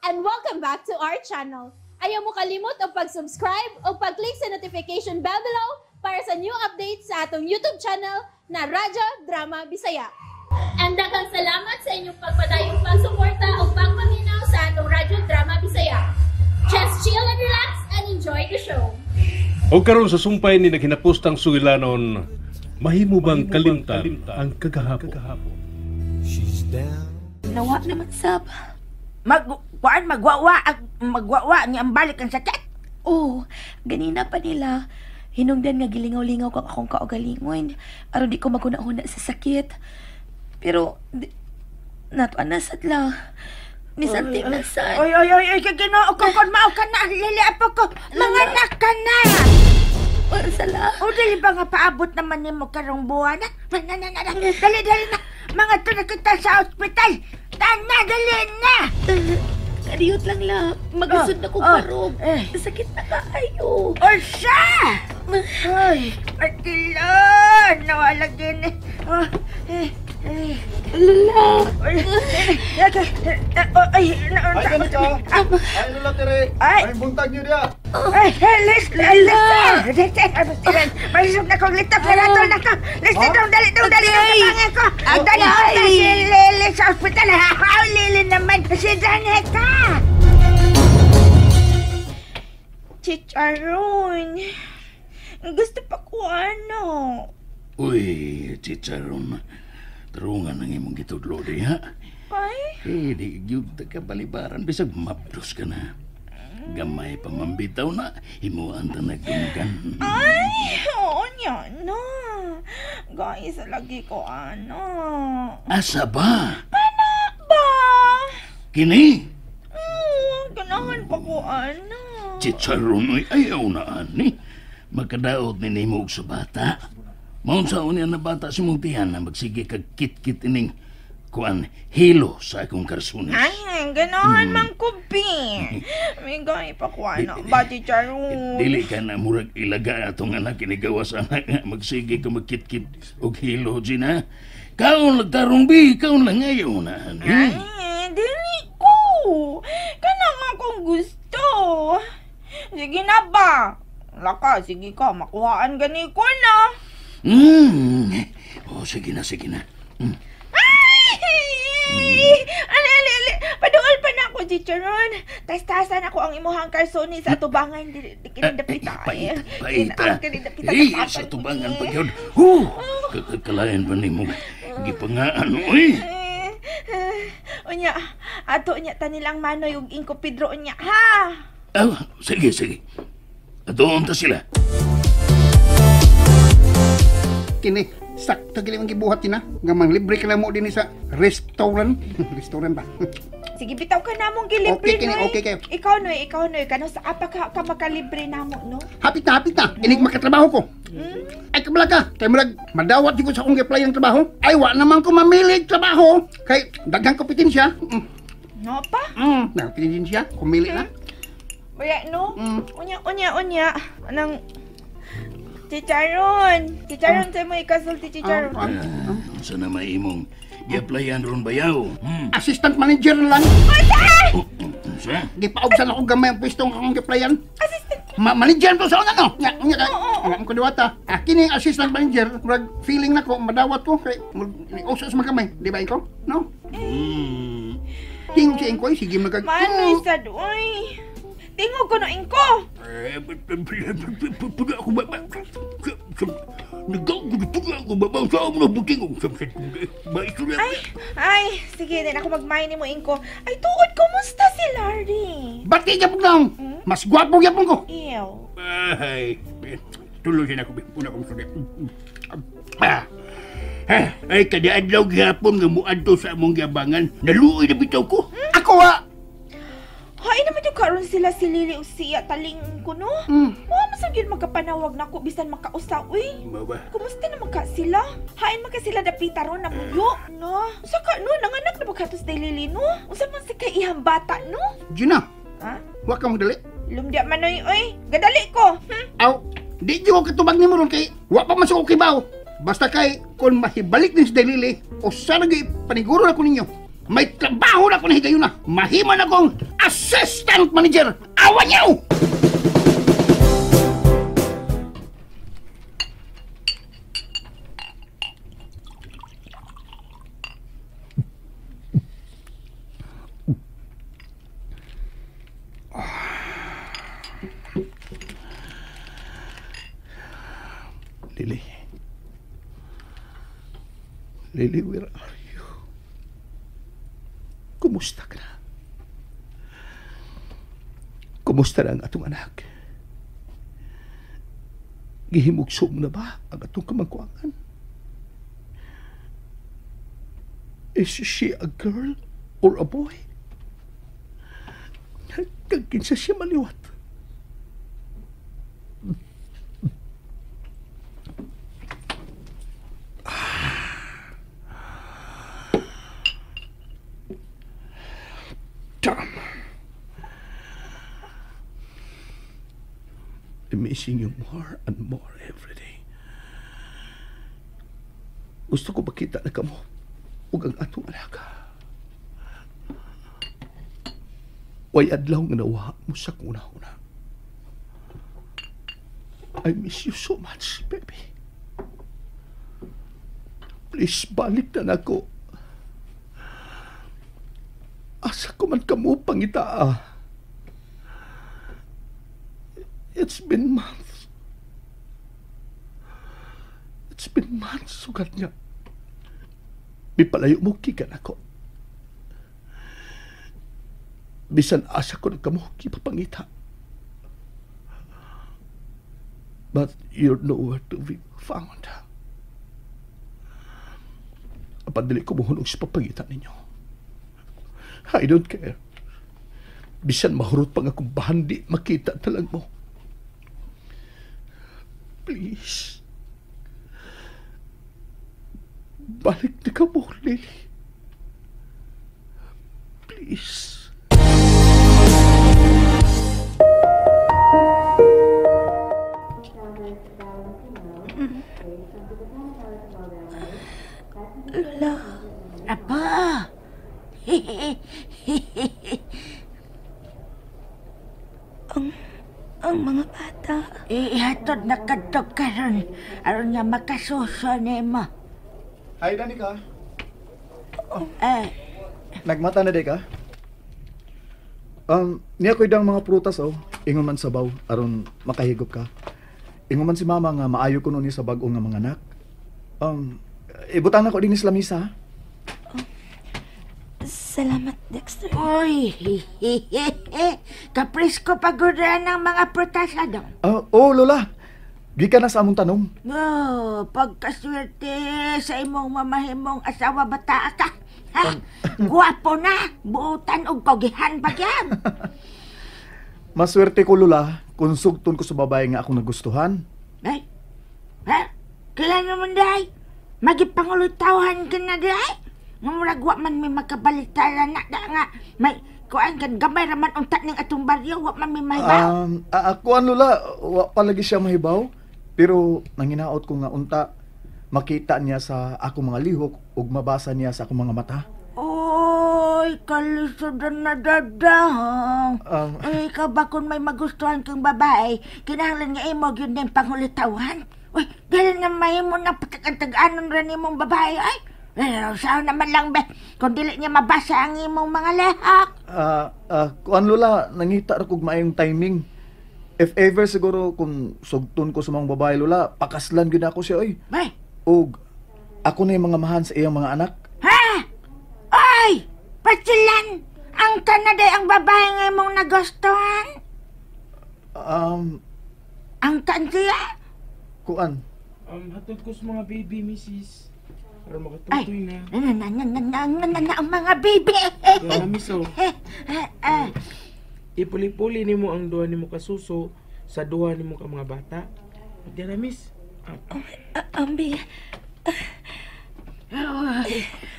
and welcome back to our channel. Ayaw mo kalimot o pag-subscribe o pag-click sa notification bell below para sa new updates sa atong YouTube channel na Radyo Drama Bisaya. And daghang salamat sa inyong pagpadayong pagsuporta o pagpaminaw sa atong Radyo Drama Bisaya. Just chill and relax and enjoy the show. O karon sa sumpay ni naghinapostang sugilanon, mahimo bang kalimtan ang kagahapon? Nawa naman sab. Magwawa niya ang balik ang sakit. Oh, ganina pa nila. Hinungdan nga gilingaw-lingaw kang akong kaugalingon. Aron di ko magunahuna sa sakit. Pero, natuan na sadla. Nisanti na sad. Oy, kaginoo ko kon mao ka na. Liliapo ko. Mga anak ka na. Para sala. O, dali ba nga paabot naman ni mo karong buwan? Dali na. Mga to na kita sa ospital. Tana, dali na. Kariyot lang la. Magasod na kong parog. Sakit na kaayo. O siya! Ay, Atilon! Nawala din eh. Lala. Ay, Ay, kami ka! Ay, lula tiri! Ay, buntag niyo diya! Ay, listen! Marisog na kong litap na nato na ka! Listen, dali sa pangan ko! Dali si Lili sa ospital! Lili naman si Janeta! Chicharon! Gusto pa ko ano? Uy, Chicharon. Tarungan ng imong gitudlo di ha? Ay? Di gyud ka balibaran bisag mabdos ka na. Gamay pa mambitaw na, himuan ta nagdunggan. Ay, oo niya na. Guys, lagi ko ano. Asa ba? Anak ba? Kini? Ganahan pa ko ano. Chicharon ay ayaw na ani. Magkadaot ni nimo sa bata. Maun sa unya na bata si mong tiyan na magsige kag kit-kit ining kuan hilo sa akong karsunis. Ay, ganahan man ko, Bi. May gaya pa ko ano. Bati Charon. Dili ka na murag ilaga atong anak kinigawas anak nga magsige ka magkit-kit og hilo Gina. Kaon lang tarong Bi, kaon lang ayaw na ani. Ay, dili ko. Kanang akong gusto. Sige na ba? Laka, sige ka. Makuhaan gani ko na. Oh, sige na. Ali. Paduol pa na ako, Chicharon. Tas-tasan ako ang imuhang karsonis sa tubangan. Di kinidapita. Paita. Sa tubangan pa yun. Kakalayan pa ni mo. Gipangaan, uy. Unya, ato niya tanilang manoy ug ingko Pedro unya, ha? Sige. Doon ta sila. Kini, sakto gili ang gibuhat tina. Gamang libre ka lang mo din sa restaurant. Restaurant ba? Sige, bitaw ka namong gilibre, Okay, kini, Noy. okay kayo. Ikaw, Noy. Kano sa apa ka makalibre namo, no? Hapit na. Inig makatrabaho ko. Ay, kabala ka. Kaya malag, madawat ko sa akong apply ng trabaho. Ay, wa naman ko mamilig trabaho. Kay, daghang kompetensya. No pa? Kompetensya. Kumili na. Baya, no? Unya. Anang... Chicharon, sa mo ikasulti, Chicharon. Sa na may imong i-applyan ron bayaw. Assistant manager lang. Sa? Gipaugsan ako gamay ang pwestong akong applyan. Assistant? Manager to sa una, no? Ang kadiwata. Kini assistant manager, murag feeling na ko, madawat ko. Kay, usos magamay. Di ba ikaw? No? Tingog si Inkoy, sige magag... Manoy sa doy. Tingog ko no, Inko. Pag ako babaw sa amo na buting kong samsat kong maisura. Ay, sige din ako magmain ni mo, Inko. Ay, tuod, kumusta si Larry? Bati niya po lang! Mas gwapo niya po ko! Ew. Ay, tuloy na ako. Una kong sulit. Ay, kada adlaw gihapon nga muadto sa among giabangan. Naluoy na bitaw ko. Ako Hay naman yung karon sila si Lili o siya taling ko, no? Masagin magkapanawag na ko bisan makausa, uy. Baba. Kumusta naman ka sila? Hain man ka sila dapita ron na muyo, no? Saka, no, nanganak na magkatos day Lili, no? Usa man si kay ihang bata, no? Gina, Ha? wag ka magdali. Lumdia manoy, uy. Gadali ko, Aw, di ko katubag ni mo ron kay wa pa masuk kibaw. Basta kay kung mahibalik din si Dalili o sana paniguro na ko ninyo. May trabaho na ko na higayon na. Mahiman akong assistant manager. Awan niyo! Lily. Lily, where are you? Kumusta ka na? Kumusta na ang atong anak? Gihimugso mo na ba ang atong kamangkuangan? Is she a girl or a boy? Kagkinsa siya maliwat. I'm missing you more and more every day. Gusto ko makita na kamo ug ang atong alaga. Way adlaw nga nawa mo sa kuna-una. I miss you so much, baby. Please, balik na nako. Asa ko man kamo pangitaa. It's been months. It's been months, sugat niya. Bipalayo mo kikan ako. Bisan asa ko nagkamuki papangita. But you're nowhere to be found. Apan dili ko mohulog sa papangita ninyo. I don't care. Bisan mahurot pang akong bahandi, makita talang mo. Please. Balik na ka mo, Lily. Please. Lola, Apa? ang mga bata. Ihatod na kadtog karon aron nga makasuso nimo. Hi, Danica. Eh, Nagmata na di ka? Niya ko'y dang mga prutas, Ingon man sabaw, aron makahigop ka. Ingon man si mama nga maayo ko nun sa bag-o nga mga anak. Ibutang na ko din sa lamisa, ha? Salamat, Dexter. Uy, kaprisko pagura ng mga prutas dong. Lola. Gikan na sa among tanong. No, pagkaswerte sa imong mamahimong asawa bata ka. Ha? Guwapo na, buutan og kogihan pa yan. Maswerte ko, Lola, kung sugton ko sa babae nga akong nagustuhan. Ay, ha? Kailan naman dahi? Magipangulutawhan ka na dahi? Murag wa man may makabalitaran na nga may kuan kan gamay raman unta ning atong baryo wa man may mahibaw. Kuan, Lola, wa palagi siya mahibaw. Pero nanginaot ko nga unta makita niya sa akong mga lihok ug mabasa niya sa akong mga mata. Oy, kalisudan na dadang. Ikaw ba kung may magustuhan kang babae, kinahanglan nga imo yun din pangulitawan? Uy, dahil na may mo na patagantag-anon rin imong babae, ay? Saan naman lang, be, kung dili niya mabasa ang imong mga lehak. Kuan, Lola, nangita ra kog maayong timing. If ever siguro kung sugton ko sa mga babae, Lola, pakaslan gyud ako siya, oy. Ay, Og ako na yung mga mahan sa iyang mga anak. ha? Ay, pasilan! Ang kanaday ang babae nga imong nagustuhan? Ang kansiya? Kuan. Hatod ko sa mga baby, misis. Para Ay, makatutoy na. ang mga bibi. Kaya miss, ipuli-puli nimo ang duha nimo kasuso sa duha nimo ka mga bata. Diyan na, miss. Ambi,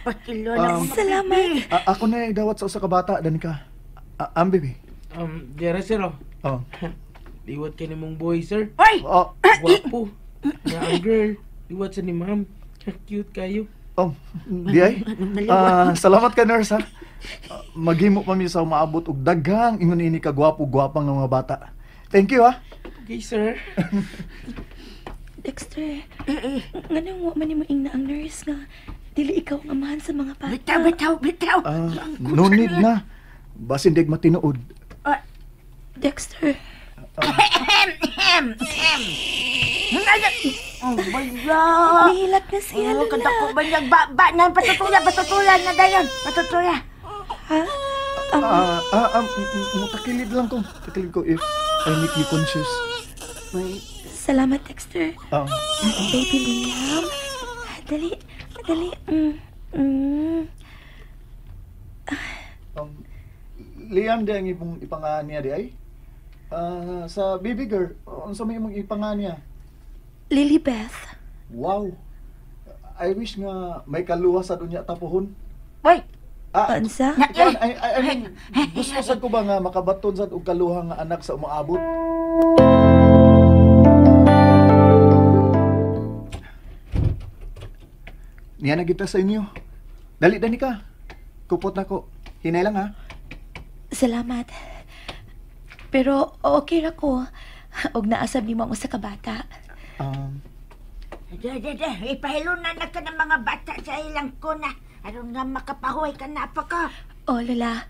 Pakilo na mga salamat. Ako na dawat sa usa ka bata, Danica. Baby. Diyan na, sir, Oh. Liwat ka nimong boy, sir. Hoy! Oh. Wapo. Nga ang girl. Liwat sa ni ma'am. Cute kayo. Oh, di ay. Salamat ka, nurse, ha. Maghimo pa mi sa maabot og daghang ingon ini ka gwapo-gwapang nga mga bata. Thank you, ha. Okay, sir. Dexter, ganun mo man mo ingna ang nurse nga. Dili ikaw ang amahan sa mga bata. Bitaw. No need na. Basin dig matinuod. Dexter, Oh, baya. nihilak na siya, Oh, Lola. kada ko ba niyang ba na patutulan na dayon. Patutulan. Ha? Takilid lang ko. Takilid ko if I make you conscious. Salamat, Dexter. Baby Liam. Dali. Liam, di ang ipangahan niya, di ay? Sa baby girl, sa may imong ipangahan niya. Lilibeth. Wow. I wish nga may kaluha sa dunya tapuhon. Wait. Pansa? I mean, gusto sad ko ba nga makabaton sad og kaluha nga anak sa umaabot? Niya na kita sa inyo. Dali ka. Kupot na ko. Hinay lang, ha? Salamat. Pero okay ra ko. Og naasab ni mo sa kabata. Ipahilunan na ka ng mga bata sa ilang ko na. Ano nga makapahuay ka na pa ka. Oh, Lola.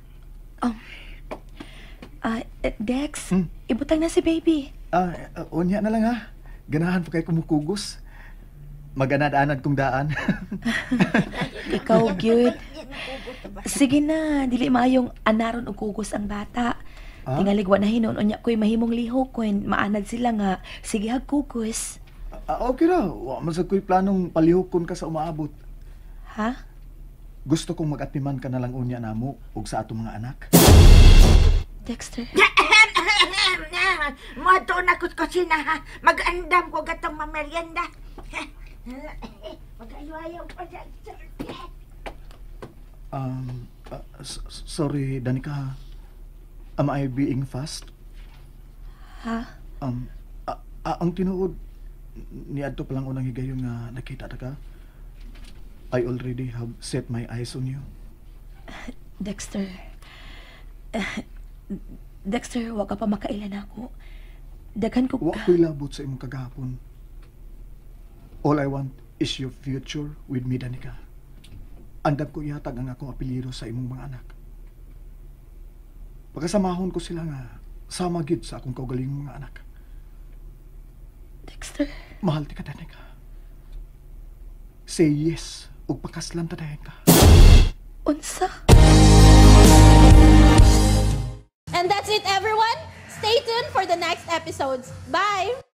Dex, ibutang na si baby. Unya na lang, ha? Ganahan pa kay kumukugos. Maganad-anad kong daan. Ikaw, cute. Sige na, dili maayong anaron og kugos ang bata. Tingaligwa na hinon, unya ko'y mahimong liho kwen maanad sila nga. Sige, hagkugos. Okay ra. Wa man sa ko'y planong palihokon ka sa umaabot. Ha? Gusto kong mag-atiman ka na lang unya namo ug sa atong mga anak. Dexter. Mato na ko't kusina ha. Mag-andam ko gatong mamerienda. Mag-ayaw pa dyan. Sorry, Danica. Am I being fast? Ha? Ang tinuod, niadto pa lang unang higayon nga nakita ta ka. I already have set my eyes on you. Dexter. Dexter, wag ka pa makailan ako. Daghan ko Wa ko'y labot sa imong kagahapon. All I want is your future with me, Danica. Andam ko yatag ang akong apelyido sa imong mga anak. Pagkasamahon ko sila nga sama gid sa akong kaugaling mga anak. Dexter. Mahal ti ka, Danica. Say yes ug pakaslan ta dayon ka. Unsa? And that's it, everyone. Stay tuned for the next episodes. Bye!